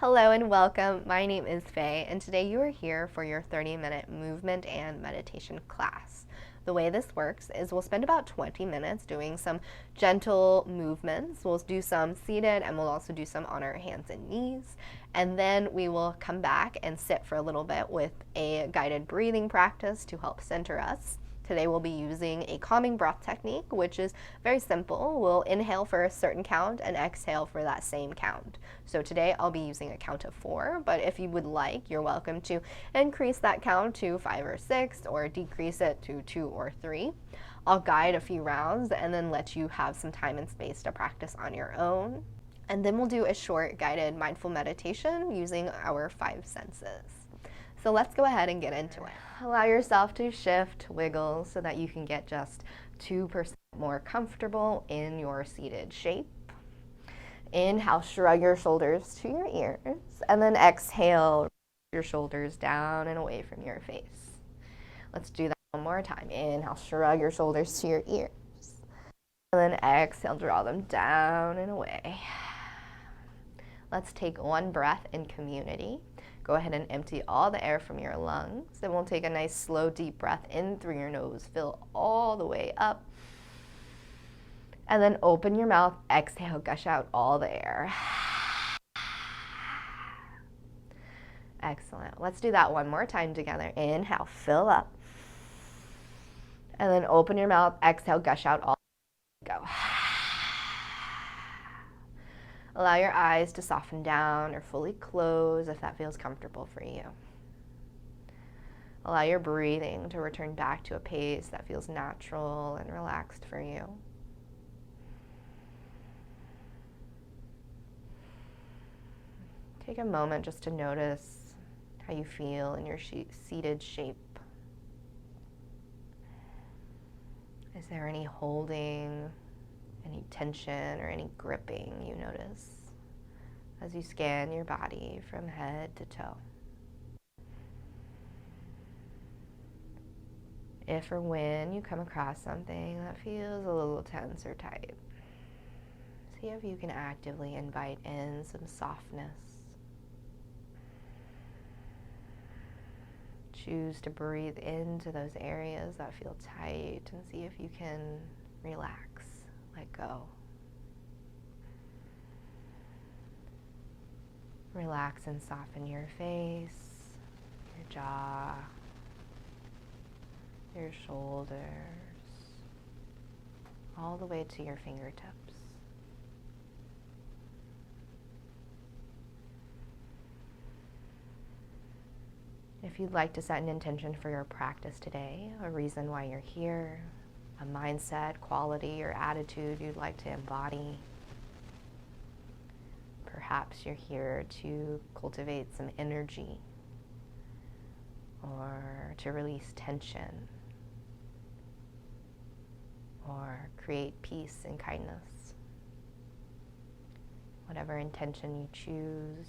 Hello and welcome. My name is Faye, and today you are here for your 30-minute movement and meditation class. The way this works is we'll spend about 20 minutes doing some gentle movements. We'll do some seated and we'll also do some on our hands and knees. And then we will come back and sit for a little bit with a guided breathing practice to help center us. Today we'll be using a calming breath technique, which is very simple. We'll inhale for a certain count and exhale for that same count. So today I'll be using a count of 4, but if you would like, you're welcome to increase that count to 5 or 6 or decrease it to 2 or 3. I'll guide a few rounds and then let you have some time and space to practice on your own. And then we'll do a short guided mindful meditation using our 5 senses. So let's go ahead and get into it. Allow yourself to shift, wiggle, so that you can get just 2% more comfortable in your seated shape. Inhale, shrug your shoulders to your ears, and then exhale, your shoulders down and away from your face. Let's do that one more time. Inhale, shrug your shoulders to your ears, and then exhale, draw them down and away. Let's take one breath in community. Go ahead and empty all the air from your lungs. Then we'll take a nice slow deep breath in through your nose. Fill all the way up. And then open your mouth. Exhale, gush out all the air. Excellent. Let's do that one more time together. Inhale, fill up. And then open your mouth. Exhale, gush out all the air. Go. Allow your eyes to soften down or fully close if that feels comfortable for you. Allow your breathing to return back to a pace that feels natural and relaxed for you. Take a moment just to notice how you feel in your seated shape. Is there any holding, any tension or any gripping you notice as you scan your body from head to toe? If or when you come across something that feels a little tense or tight, see if you can actively invite in some softness. Choose to breathe into those areas that feel tight and see if you can relax. Let go. Relax and soften your face, your jaw, your shoulders, all the way to your fingertips. If you'd like to set an intention for your practice today, a reason why you're here, a mindset, quality, or attitude you'd like to embody. Perhaps you're here to cultivate some energy or to release tension or create peace and kindness. Whatever intention you choose,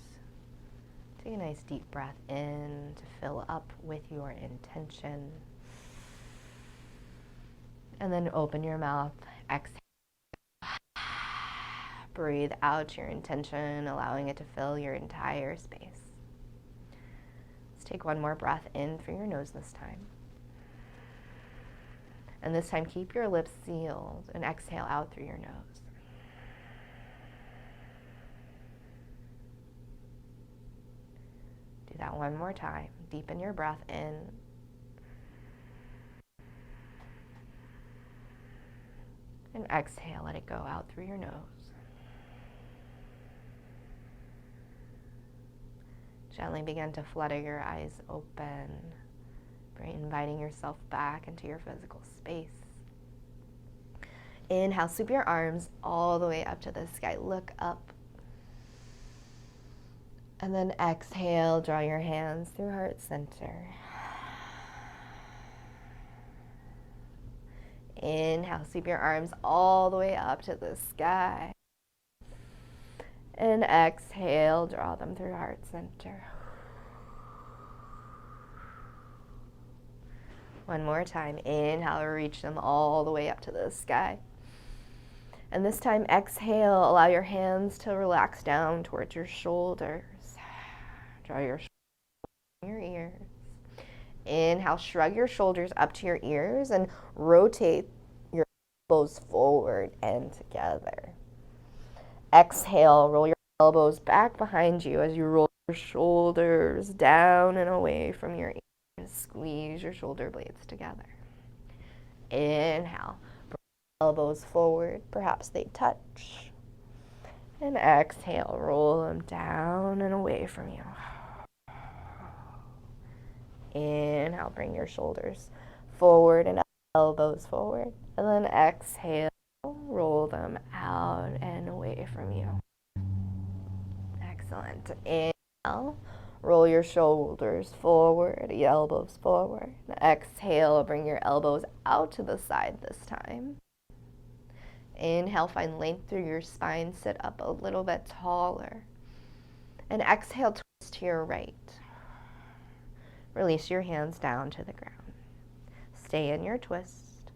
take a nice deep breath in to fill up with your intention. And then open your mouth, exhale. Breathe out your intention, allowing it to fill your entire space. Let's take one more breath in through your nose this time. And this time keep your lips sealed and exhale out through your nose. Do that one more time. Deepen your breath in. And exhale, let it go out through your nose. Gently begin to flutter your eyes open, inviting yourself back into your physical space. Inhale, sweep your arms all the way up to the sky. Look up. And then exhale, draw your hands through heart center. Inhale, sweep your arms all the way up to the sky. And exhale, draw them through heart center. One more time. Inhale, reach them all the way up to the sky. And this time, exhale, allow your hands to relax down towards your shoulders. Draw your shoulders to your ears. Inhale, shrug your shoulders up to your ears and rotate your elbows forward and together. Exhale, roll your elbows back behind you as you roll your shoulders down and away from your ears. Squeeze your shoulder blades together. Inhale, bring your elbows forward, perhaps they touch. And exhale, roll them down and away from you. Inhale, bring your shoulders forward and elbows forward. And then exhale, roll them out and away from you. Excellent. Inhale, roll your shoulders forward, your elbows forward. Exhale, bring your elbows out to the side this time. Inhale, find length through your spine, sit up a little bit taller. And exhale, twist to your right. Release your hands down to the ground. Stay in your twist.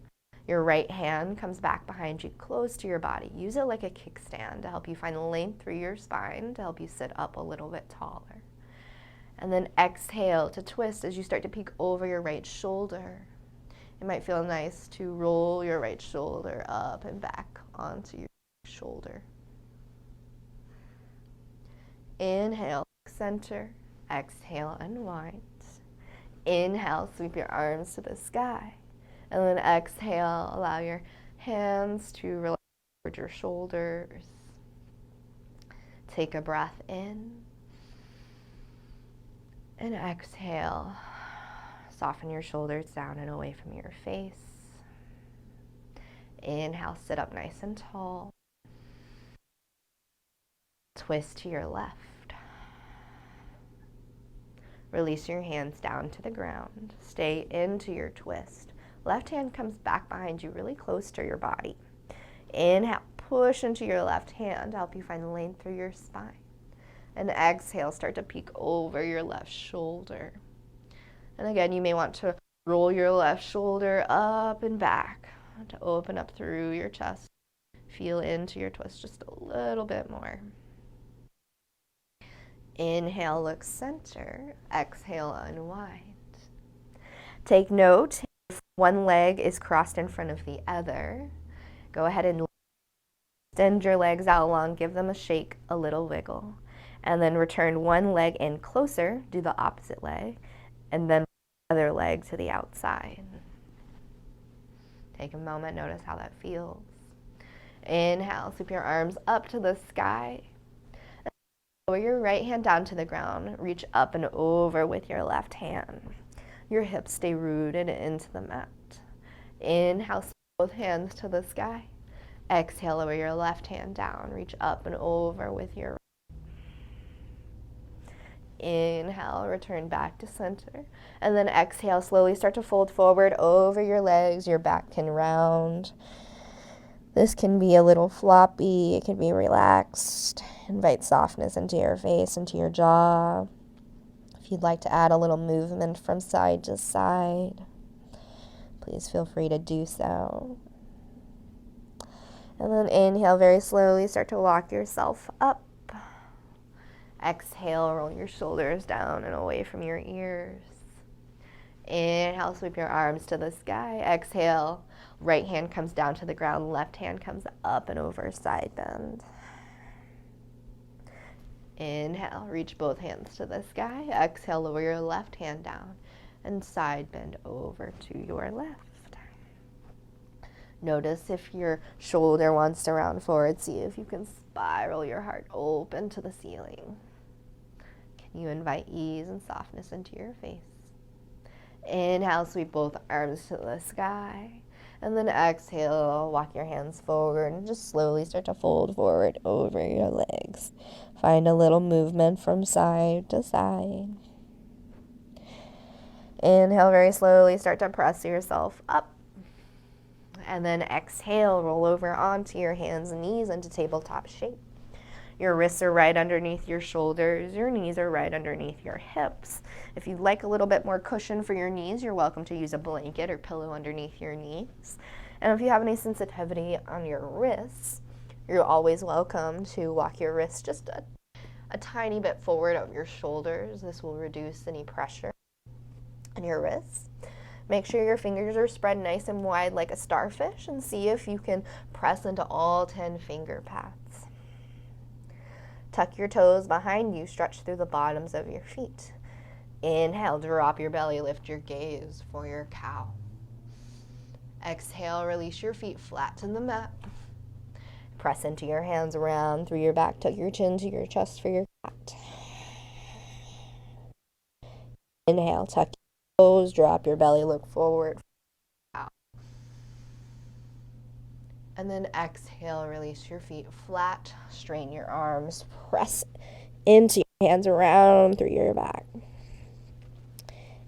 Your right hand comes back behind you, close to your body. Use it like a kickstand to help you find length through your spine, to help you sit up a little bit taller. And then exhale to twist as you start to peek over your right shoulder. It might feel nice to roll your right shoulder up and back onto your shoulder. Inhale, center. Exhale, unwind. Inhale, sweep your arms to the sky. And then exhale, allow your hands to relax toward your shoulders. Take a breath in. And exhale. Soften your shoulders down and away from your face. Inhale, sit up nice and tall. Twist to your left. Release your hands down to the ground. Stay into your twist. Left hand comes back behind you, really close to your body. Inhale, push into your left hand to help you find length through your spine. And exhale, start to peek over your left shoulder. And again, you may want to roll your left shoulder up and back to open up through your chest. Feel into your twist just a little bit more. Inhale, look center. Exhale, unwind. Take note, if one leg is crossed in front of the other, go ahead and extend your legs out long, give them a shake, a little wiggle, and then return one leg in closer, do the opposite leg, and then the other leg to the outside. Take a moment, notice how that feels. Inhale, sweep your arms up to the sky. Lower your right hand down to the ground. Reach up and over with your left hand. Your hips stay rooted into the mat. Inhale, both hands to the sky. Exhale, lower your left hand down. Reach up and over with your right. Inhale, return back to center. And then exhale, slowly start to fold forward over your legs. Your back can round. This can be a little floppy. It can be relaxed. Invite softness into your face, into your jaw. If you'd like to add a little movement from side to side, please feel free to do so. And then inhale very slowly, start to walk yourself up. Exhale, roll your shoulders down and away from your ears. Inhale, sweep your arms to the sky. Exhale, right hand comes down to the ground, left hand comes up and over, side bend. Inhale, reach both hands to the sky. Exhale, lower your left hand down and side bend over to your left. Notice if your shoulder wants to round forward. See if you can spiral your heart open to the ceiling. Can you invite ease and softness into your face? Inhale, sweep both arms to the sky. And then exhale, walk your hands forward and just slowly start to fold forward over your legs. Find a little movement from side to side. Inhale very slowly, start to press yourself up. And then exhale, roll over onto your hands and knees into tabletop shape. Your wrists are right underneath your shoulders. Your knees are right underneath your hips. If you'd like a little bit more cushion for your knees, you're welcome to use a blanket or pillow underneath your knees. And if you have any sensitivity on your wrists, you're always welcome to walk your wrists just a tiny bit forward of your shoulders. This will reduce any pressure in your wrists. Make sure your fingers are spread nice and wide like a starfish, and see if you can press into all 10 finger pads. Tuck your toes behind you, stretch through the bottoms of your feet. Inhale, drop your belly, lift your gaze for your cow. Exhale, release your feet flat to the mat. Press into your hands around through your back, tuck your chin to your chest for your cat. Inhale, tuck your toes, drop your belly, look forward. Out. And then exhale, release your feet flat, straighten your arms, press into your hands around through your back.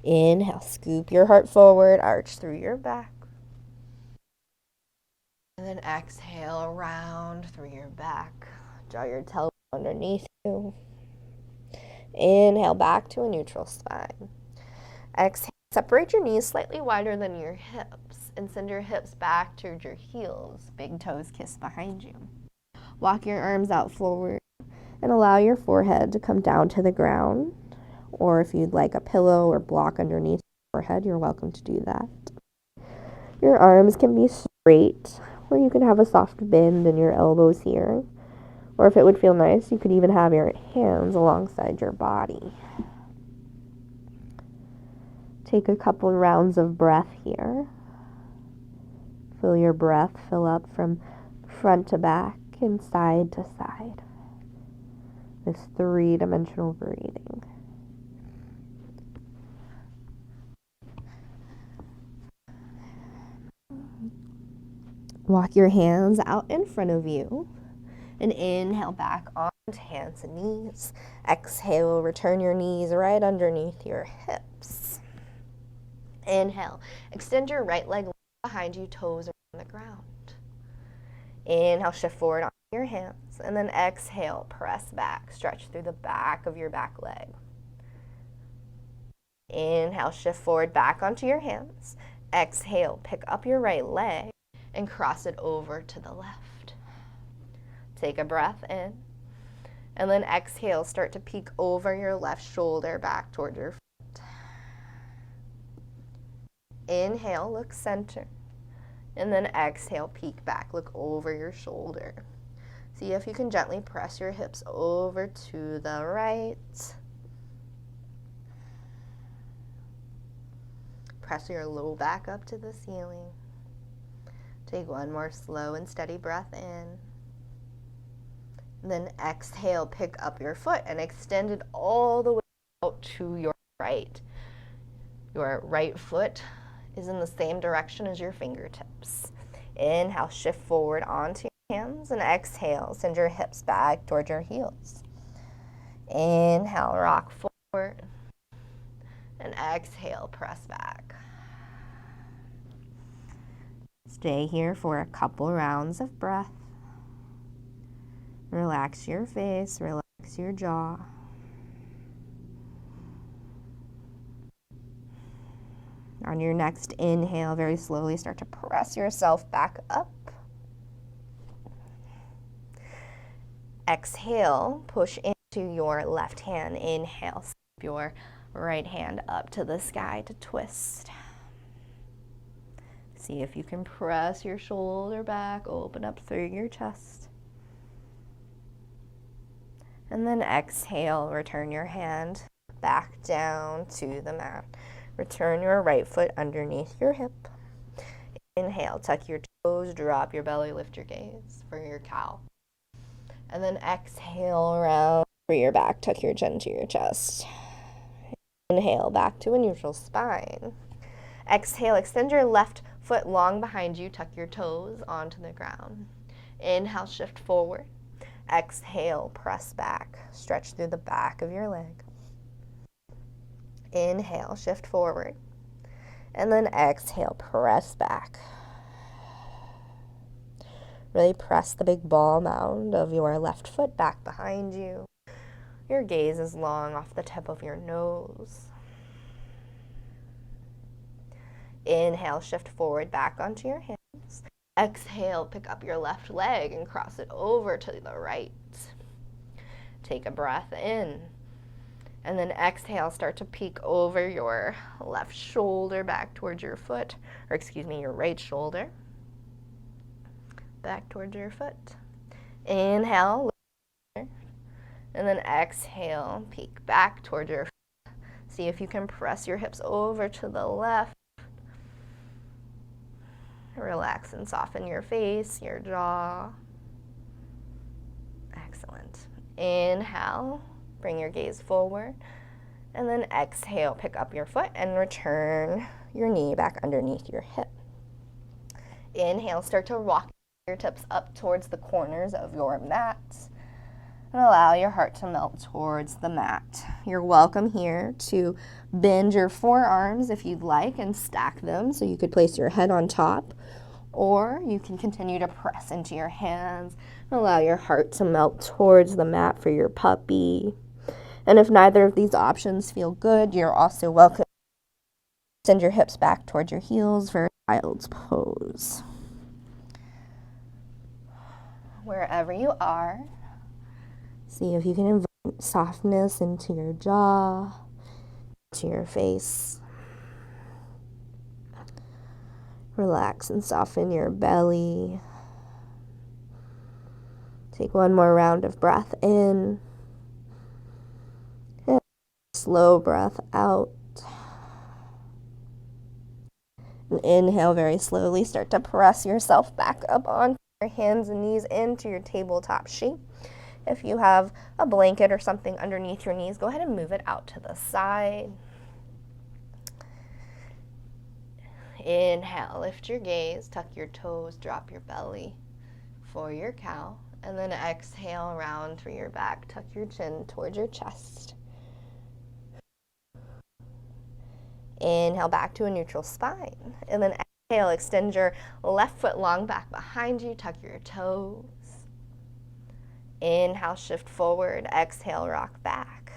Inhale, scoop your heart forward, arch through your back. And then exhale, around through your back. Draw your tailbone underneath you. Inhale, back to a neutral spine. Exhale, separate your knees slightly wider than your hips and send your hips back towards your heels. Big toes kiss behind you. Walk your arms out forward and allow your forehead to come down to the ground. Or if you'd like a pillow or block underneath your forehead, you're welcome to do that. Your arms can be straight, or you can have a soft bend in your elbows here. Or if it would feel nice, you could even have your hands alongside your body. Take a couple rounds of breath here. Feel your breath fill up from front to back and side to side. This 3-dimensional breathing. Walk your hands out in front of you and inhale back onto hands and knees. Exhale, return your knees right underneath your hips. Inhale, extend your right leg behind you, toes around the ground. Inhale, shift forward onto your hands, and then exhale, press back, stretch through the back of your back leg. Inhale, shift forward back onto your hands. Exhale, pick up your right leg and cross it over to the left. Take a breath in, and then exhale, start to peek over your left shoulder back toward your foot. Inhale, look center, and then exhale, peek back, look over your shoulder. See if you can gently press your hips over to the right. Press your low back up to the ceiling. Take one more slow and steady breath in. And then exhale, pick up your foot and extend it all the way out to your right. Your right foot is in the same direction as your fingertips. Inhale, shift forward onto your hands, and exhale, send your hips back towards your heels. Inhale, rock forward, and exhale, press back. Stay here for a couple rounds of breath. Relax your face, relax your jaw. On your next inhale, very slowly start to press yourself back up. Exhale, push into your left hand. Inhale, step your right hand up to the sky to twist. See if you can press your shoulder back, open up through your chest. And then exhale, return your hand back down to the mat. Return your right foot underneath your hip. Inhale, tuck your toes, drop your belly, lift your gaze for your cow. And then exhale, round for your back, tuck your chin to your chest. Inhale, back to a neutral spine. Exhale, extend your left foot long behind you, tuck your toes onto the ground. Inhale, shift forward. Exhale, press back, stretch through the back of your leg. Inhale, shift forward. And then exhale, press back. Really press the big ball mound of your left foot back behind you. Your gaze is long off the tip of your nose. Inhale, shift forward back onto your hands. Exhale, pick up your left leg and cross it over to the right. Take a breath in. And then exhale, start to peek over your left shoulder back towards your foot, or excuse me, your right shoulder. Back towards your foot. Inhale, and then exhale, peek back towards your foot. See if you can press your hips over to the left. Relax and soften your face, your jaw. Excellent. Inhale, bring your gaze forward. And then exhale, pick up your foot and return your knee back underneath your hip. Inhale, start to rock your fingertips up towards the corners of your mat. And allow your heart to melt towards the mat. You're welcome here to bend your forearms if you'd like and stack them so you could place your head on top. Or you can continue to press into your hands and allow your heart to melt towards the mat for your puppy. And if neither of these options feel good, you're also welcome to send your hips back towards your heels for child's pose. Wherever you are, see if you can invite softness into your jaw, to your face. Relax and soften your belly. Take one more round of breath in. And slow breath out. And inhale very slowly. Start to press yourself back up on your hands and knees into your tabletop shape. If you have a blanket or something underneath your knees, go ahead and move it out to the side. Inhale, lift your gaze, tuck your toes, drop your belly for your cow. And then exhale, round through your back, tuck your chin towards your chest. Inhale, back to a neutral spine. And then exhale, extend your left foot long back behind you, tuck your toes. Inhale, shift forward. Exhale, rock back.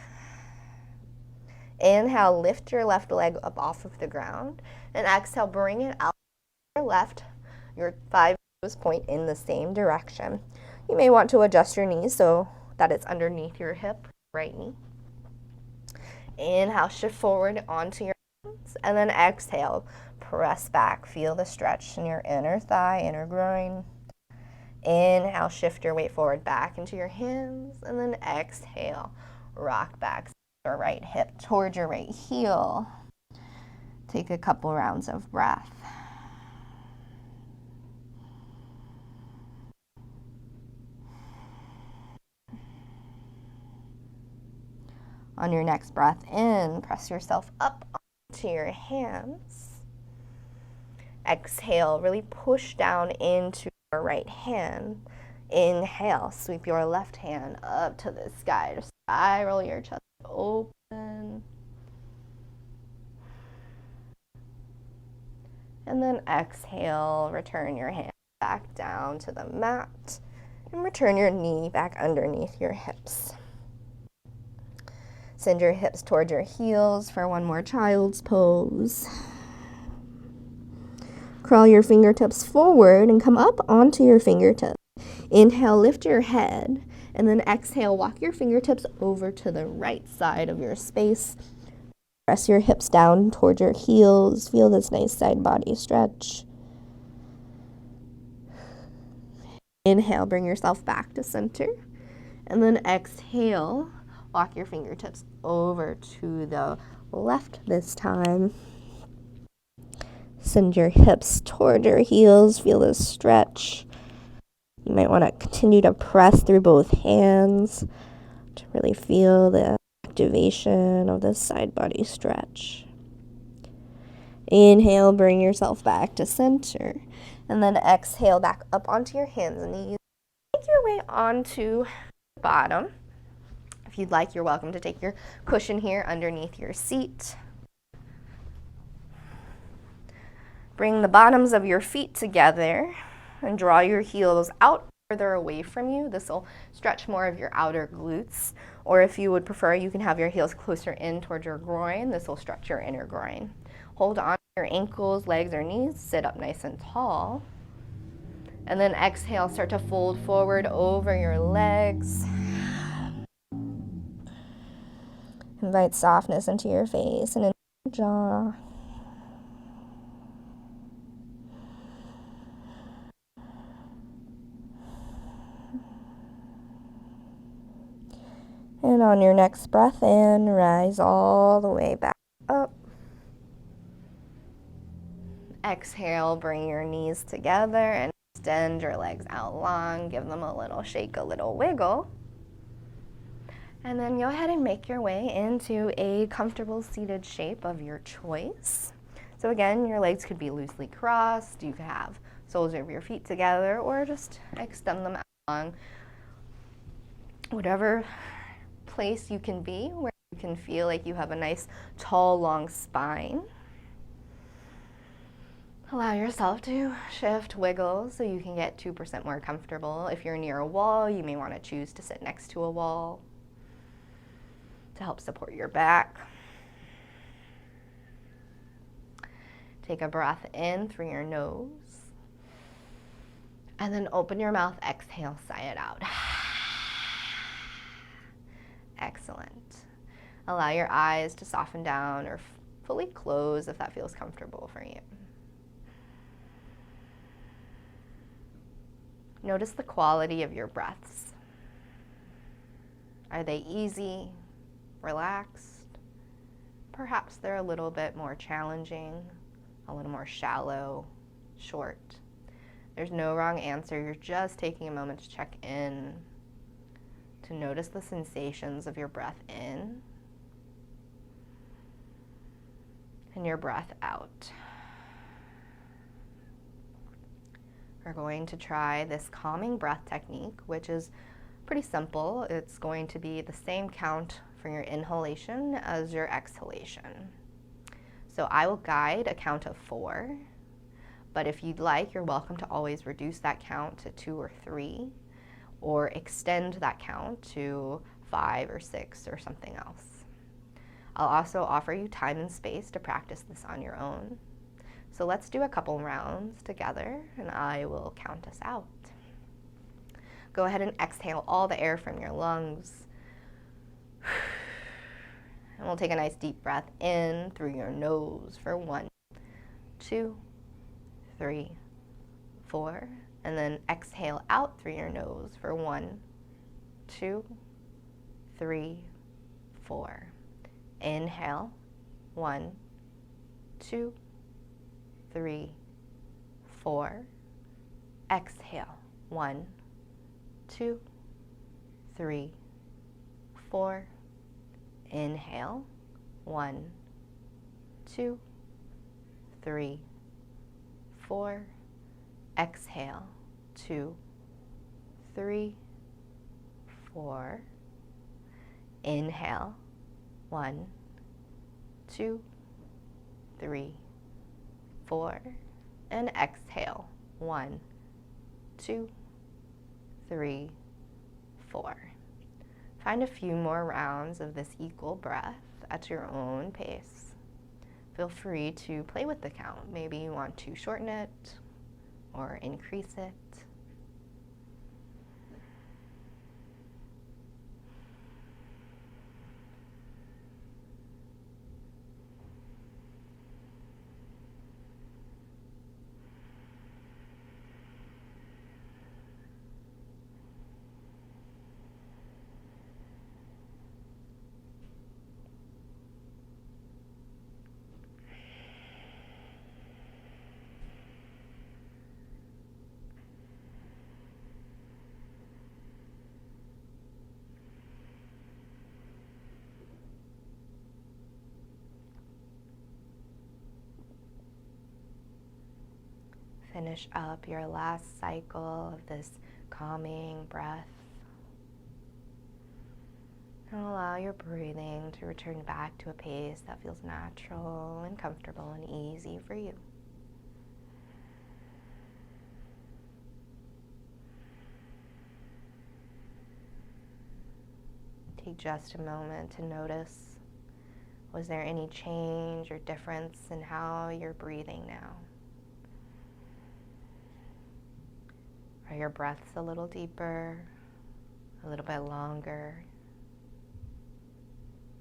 Inhale, lift your left leg up off of the ground. And exhale, bring it out to your left. Your 5 toes point in the same direction. You may want to adjust your knees so that it's underneath your hip, right knee. Inhale, shift forward onto your hands. And then exhale, press back. Feel the stretch in your inner thigh, inner groin. Inhale, shift your weight forward back into your hands. And then exhale, rock back. Your right hip towards your right heel. Take a couple rounds of breath. On your next breath in, press yourself up onto your hands. Exhale, really push down into your right hand. Inhale, sweep your left hand up to the sky. Just spiral your chest open. And then exhale, return your hand back down to the mat and return your knee back underneath your hips. Send your hips towards your heels for one more child's pose. Crawl your fingertips forward and come up onto your fingertips. Inhale, lift your head, and then exhale, walk your fingertips over to the right side of your space. Press your hips down towards your heels. Feel this nice side body stretch. Inhale, bring yourself back to center. And then exhale, walk your fingertips over to the left this time. Send your hips toward your heels. Feel this stretch. You might want to continue to press through both hands to really feel the activation of this side body stretch. Inhale, bring yourself back to center. And then exhale back up onto your hands and knees. Make your way onto the bottom. If you'd like, you're welcome to take your cushion here underneath your seat. Bring the bottoms of your feet together and draw your heels out further away from you. This will stretch more of your outer glutes. Or if you would prefer, you can have your heels closer in towards your groin. This will stretch your inner groin. Hold on to your ankles, legs, or knees. Sit up nice and tall. And then exhale, start to fold forward over your legs. Invite softness into your face and into your jaw. And on your next breath in, rise all the way back up. Exhale, bring your knees together and extend your legs out long. Give them a little shake, a little wiggle. And then go ahead and make your way into a comfortable seated shape of your choice. So again, your legs could be loosely crossed. You could have soles of your feet together or just extend them out long. Whatever place you can be where you can feel like you have a nice, tall, long spine. Allow yourself to shift, wiggle, so you can get 2% more comfortable. If you're near a wall, you may want to choose to sit next to a wall to help support your back. Take a breath in through your nose. And then open your mouth, exhale, sigh it out. Excellent. Allow your eyes to soften down or fully close if that feels comfortable for you. Notice the quality of your breaths. Are they easy, relaxed? Perhaps they're a little bit more challenging, a little more shallow, short. There's no wrong answer. You're just taking a moment to check in, to notice the sensations of your breath in and your breath out. We're going to try this calming breath technique, which is pretty simple. It's going to be the same count for your inhalation as your exhalation. So I will guide a count of 4, but if you'd like, you're welcome to always reduce that count to 2 or 3, or extend that count to 5 or 6 or something else. I'll also offer you time and space to practice this on your own. So let's do a couple rounds together and I will count us out. Go ahead and exhale all the air from your lungs. And we'll take a nice deep breath in through your nose for 1, 2, 3, 4. And then exhale out through your nose for 1, 2, 3, 4. Inhale, 1, 2, 3, 4. Exhale, 1, 2, 3, 4. Inhale, 1, 2, 3, 4. Exhale, 2, 3, 4. Inhale, 1, 2, 3, 4. And exhale, 1, 2, 3, 4. Find a few more rounds of this equal breath at your own pace. Feel free to play with the count. Maybe you want to shorten it or increase it. Finish up your last cycle of this calming breath. And allow your breathing to return back to a pace that feels natural and comfortable and easy for you. Take just a moment to notice, was there any change or difference in how you're breathing now? Are your breaths a little deeper, a little bit longer?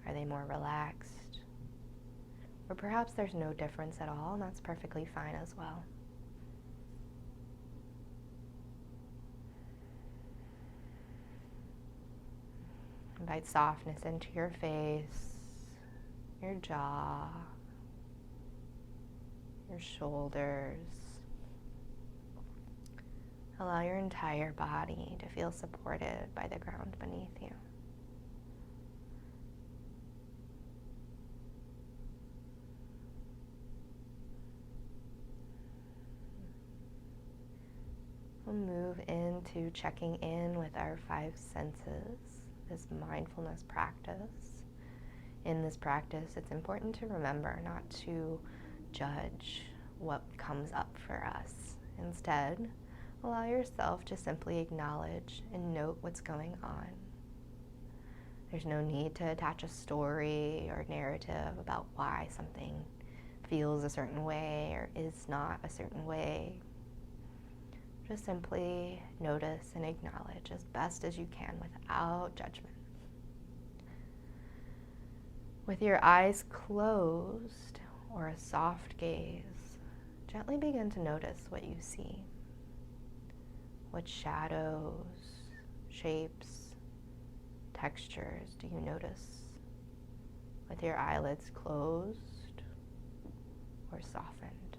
Are they more relaxed? Or perhaps there's no difference at all, and that's perfectly fine as well. Invite softness into your face, your jaw, your shoulders. Allow your entire body to feel supported by the ground beneath you. We'll move into checking in with our 5 senses, this mindfulness practice. In this practice, it's important to remember not to judge what comes up for us. Instead, allow yourself to simply acknowledge and note what's going on. There's no need to attach a story or narrative about why something feels a certain way or is not a certain way. Just simply notice and acknowledge as best as you can without judgment. With your eyes closed or a soft gaze, gently begin to notice what you see. What shadows, shapes, textures do you notice with your eyelids closed or softened?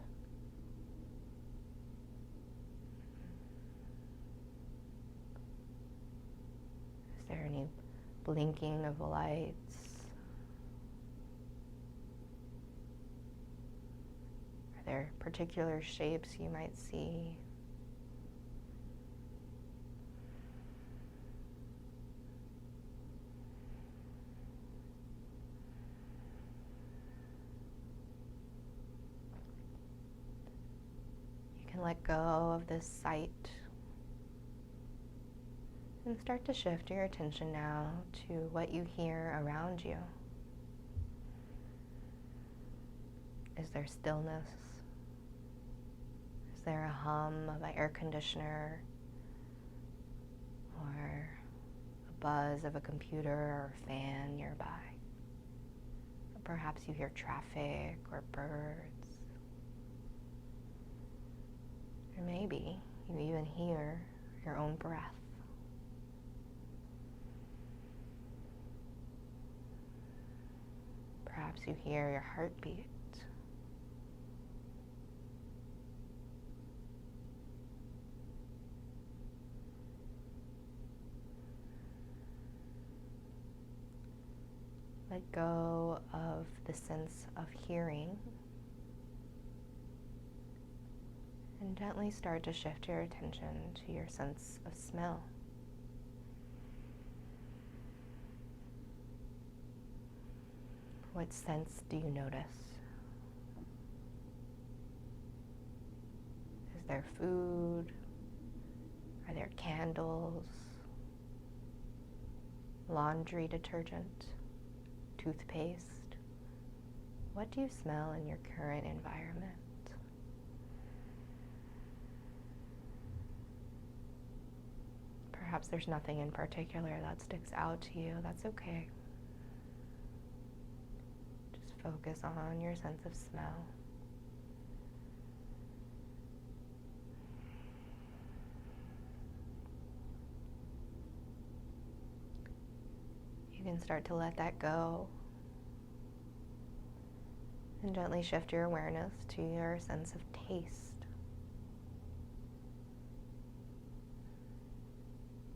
Is there any blinking of lights? Are there particular shapes you might see? You can let go of this sight and start to shift your attention now to what you hear around you. Is there stillness? Is there a hum of an air conditioner or a buzz of a computer or fan nearby? Or perhaps you hear traffic or birds. Or maybe you even hear your own breath. Perhaps you hear your heartbeat. Let go of the sense of hearing and gently start to shift your attention to your sense of smell. What sense do you notice? Is there food? Are there candles? Laundry detergent? Toothpaste? What do you smell in your current environment? Perhaps there's nothing in particular that sticks out to you. That's okay. Just focus on your sense of smell. You can start to let that go and gently shift your awareness to your sense of taste.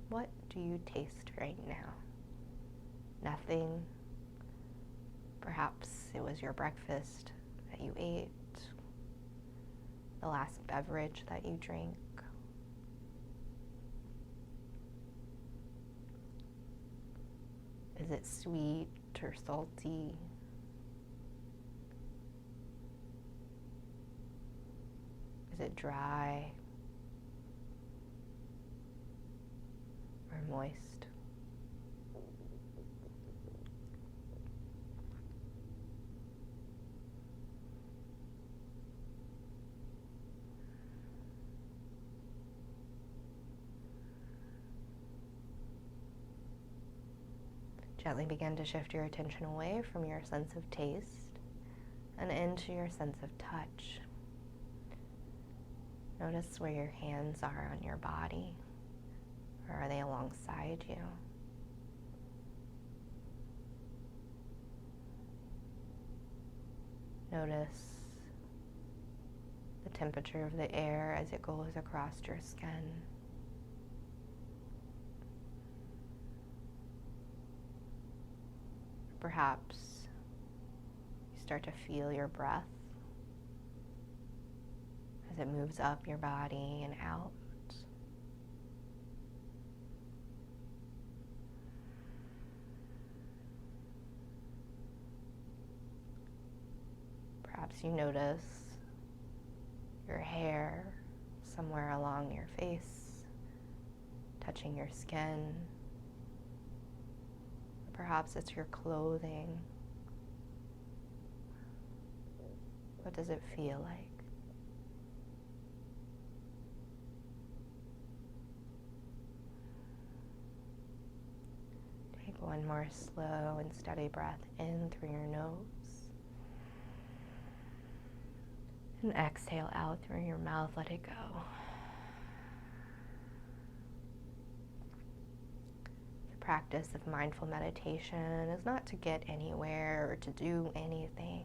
What do you taste right now? Nothing. Perhaps it was your breakfast that you ate, the last beverage that you drank. Is it sweet or salty? Is it dry or moist? Gently begin to shift your attention away from your sense of taste and into your sense of touch. Notice where your hands are on your body, or are they alongside you? Notice the temperature of the air as it goes across your skin. Perhaps you start to feel your breath as it moves up your body and out. Perhaps you notice your hair somewhere along your face, touching your skin. Perhaps it's your clothing. What does it feel like? Take one more slow and steady breath in through your nose. And exhale out through your mouth, let it go. The practice of mindful meditation is not to get anywhere or to do anything.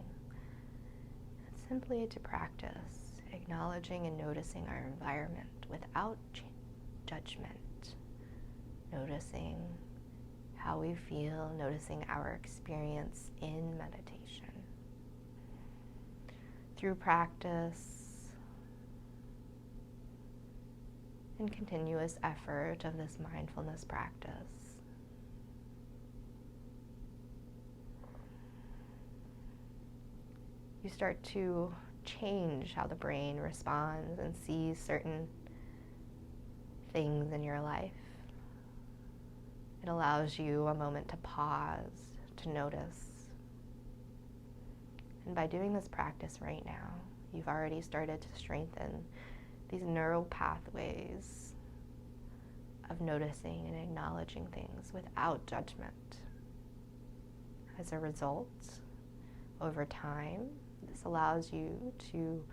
It's simply to practice acknowledging and noticing our environment without judgment. Noticing how we feel, noticing our experience in meditation. Through practice and continuous effort of this mindfulness practice, you start to change how the brain responds and sees certain things in your life. It allows you a moment to pause, to notice. And by doing this practice right now, you've already started to strengthen these neural pathways of noticing and acknowledging things without judgment. As a result, over time, this allows you to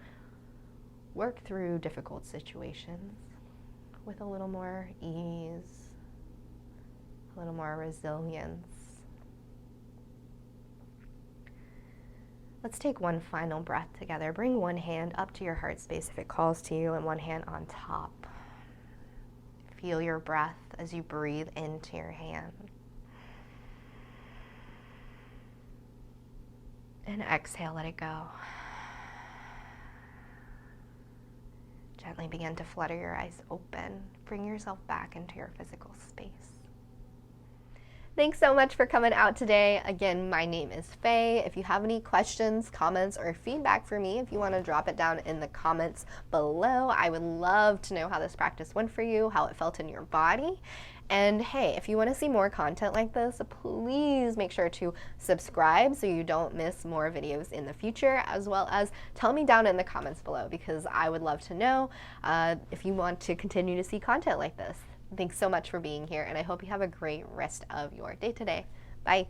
work through difficult situations with a little more ease, a little more resilience. Let's take one final breath together. Bring one hand up to your heart space if it calls to you, and one hand on top. Feel your breath as you breathe into your hand. And exhale, let it go. Gently begin to flutter your eyes open. Bring yourself back into your physical space. Thanks so much for coming out today. Again, my name is Faye. If you have any questions, comments, or feedback for me, if you want to drop it down in the comments below, I would love to know how this practice went for you, how it felt in your body. And hey, if you want to see more content like this, please make sure to subscribe so you don't miss more videos in the future, as well as tell me down in the comments below, because I would love to know if you want to continue to see content like this. Thanks so much for being here, and I hope you have a great rest of your day today. Bye.